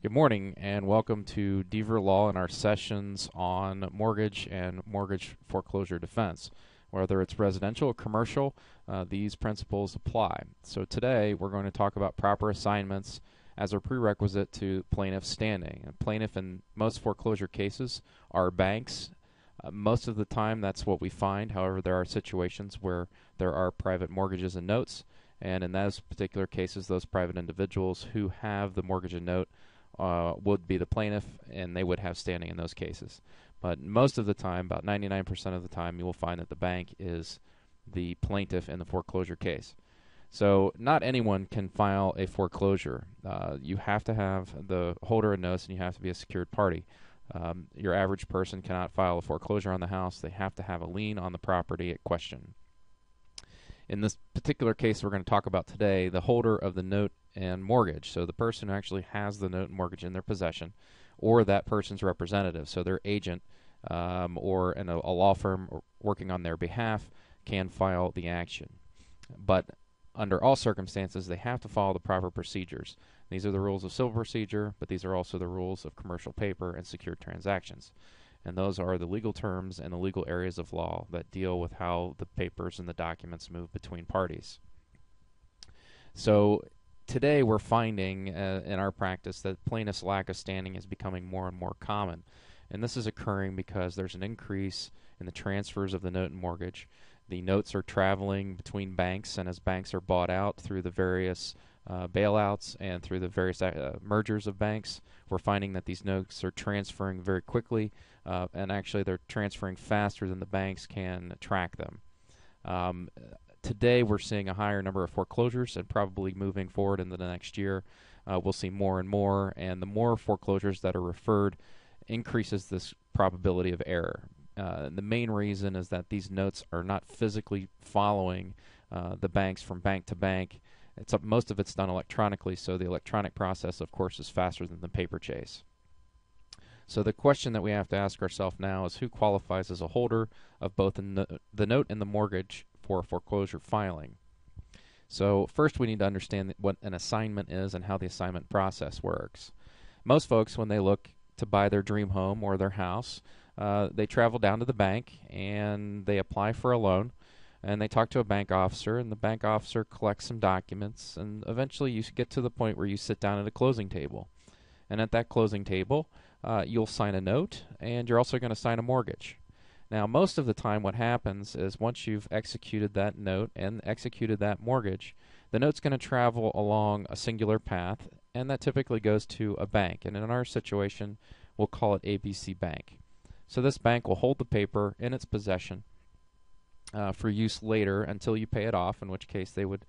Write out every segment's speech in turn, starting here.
Good morning and welcome to Deaver Law and our sessions on mortgage and mortgage foreclosure defense. Whether it's residential or commercial, these principles apply. So today we're going to talk about proper assignments as a prerequisite to plaintiff standing. And plaintiff in most foreclosure cases are banks. Most of the time that's what we find. However, there are situations where there are private mortgages and notes, and in those particular cases, those private individuals who have the mortgage and note would be the plaintiff, and they would have standing in those cases. But most of the time, about 99% of the time, you will find that the bank is the plaintiff in the foreclosure case. So not anyone can file a foreclosure. You have to have the holder of notes, and you have to be a secured party. Your average person cannot file a foreclosure on the house. They have to have a lien on the property at question. In this particular case we're going to talk about today, the holder of the note and mortgage, so the person who actually has the note and mortgage in their possession, or that person's representative, so their agent or a law firm working on their behalf can file the action. But under all circumstances, they have to follow the proper procedures. These are the rules of civil procedure, but these are also the rules of commercial paper and secured transactions. And those are the legal terms and the legal areas of law that deal with how the papers and the documents move between parties. So today we're finding in our practice that plaintiff's lack of standing is becoming more and more common. And this is occurring because there's an increase in the transfers of the note and mortgage. The notes are traveling between banks, and as banks are bought out through the various bailouts and through the various mergers of banks, we're finding that these notes are transferring very quickly, and actually they're transferring faster than the banks can track them. Today we're seeing a higher number of foreclosures, and probably moving forward into the next year we'll see more and more, and the more foreclosures that are referred increases this probability of error. The main reason is that these notes are not physically following the banks from bank to bank. Most of it's done electronically, so the electronic process, of course, is faster than the paper chase. So the question that we have to ask ourselves now is who qualifies as a holder of both the note and the mortgage for foreclosure filing. So first we need to understand what an assignment is and how the assignment process works. Most folks, when they look to buy their dream home or their house, they travel down to the bank and they apply for a loan, and they talk to a bank officer, and the bank officer collects some documents, and eventually you get to the point where you sit down at a closing table. And at that closing table, you'll sign a note, and you're also going to sign a mortgage. Now, most of the time what happens is once you've executed that note and executed that mortgage, the note's going to travel along a singular path, and that typically goes to a bank. And in our situation, we'll call it ABC Bank. So this bank will hold the paper in its possession for use later until you pay it off, in which case they would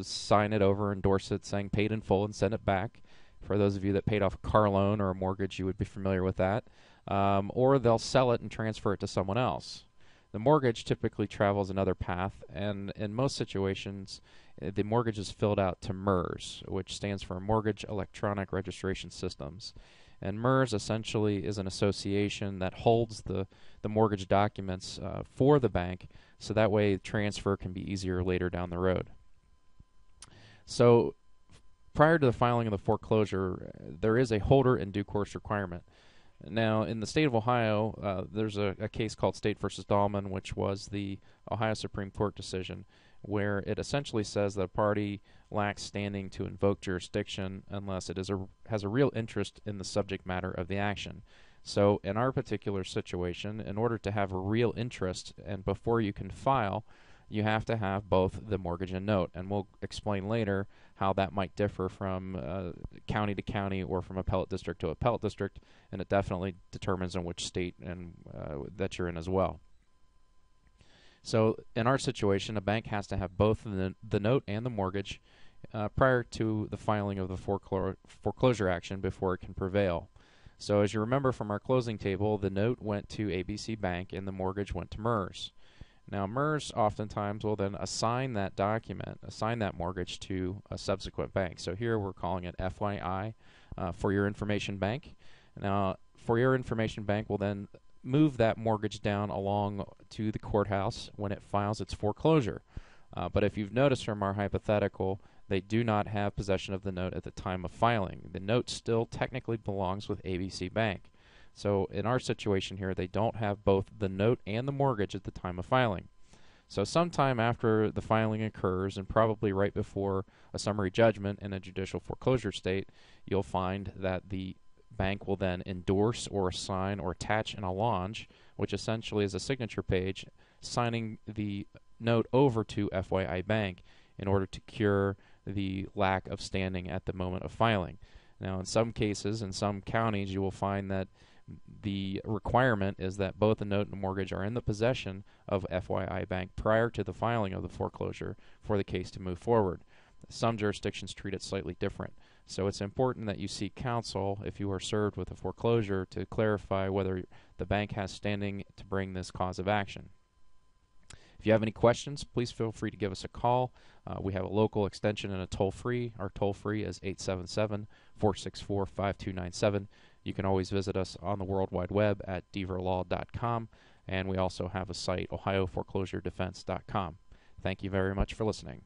sign it over, endorse it, saying paid in full, and send it back. For those of you that paid off a car loan or a mortgage, you would be familiar with that. Or they'll sell it and transfer it to someone else. The mortgage typically travels another path, and in most situations, the mortgage is filled out to MERS, which stands for Mortgage Electronic Registration Systems. And MERS essentially is an association that holds the mortgage documents for the bank, so that way transfer can be easier later down the road. So prior to the filing of the foreclosure, there is a holder in due course requirement. Now, in the state of Ohio, there's a case called State v. Dahlman, which was the Ohio Supreme Court decision, where it essentially says that a party lacks standing to invoke jurisdiction unless it has a real interest in the subject matter of the action. So in our particular situation, in order to have a real interest, and before you can file, you have to have both the mortgage and note. And we'll explain later how that might differ from county to county or from appellate district to appellate district, and it definitely determines in which state and that you're in as well. So in our situation, a bank has to have both the note and the mortgage prior to the filing of the foreclosure action before it can prevail. So as you remember from our closing table, the note went to ABC Bank and the mortgage went to MERS. Now MERS oftentimes will then assign that document, assign that mortgage to a subsequent bank. So here we're calling it FYI, for your information bank. Now for your information bank will then move that mortgage down along to the courthouse when it files its foreclosure. But if you've noticed from our hypothetical, they do not have possession of the note at the time of filing. The note still technically belongs with ABC Bank. So in our situation here, they don't have both the note and the mortgage at the time of filing. So sometime after the filing occurs, and probably right before a summary judgment in a judicial foreclosure state, you'll find that the bank will then endorse or assign or attach an allonge, which essentially is a signature page, signing the note over to FYI Bank in order to cure the lack of standing at the moment of filing. Now, in some cases, in some counties, you will find that the requirement is that both the note and the mortgage are in the possession of FYI Bank prior to the filing of the foreclosure for the case to move forward. Some jurisdictions treat it slightly different. So it's important that you seek counsel if you are served with a foreclosure to clarify whether the bank has standing to bring this cause of action. If you have any questions, please feel free to give us a call. We have a local extension and a toll-free. Our toll-free is 877-464-5297. You can always visit us on the World Wide Web at deverlaw.com, and we also have a site, ohioforeclosuredefense.com. Thank you very much for listening.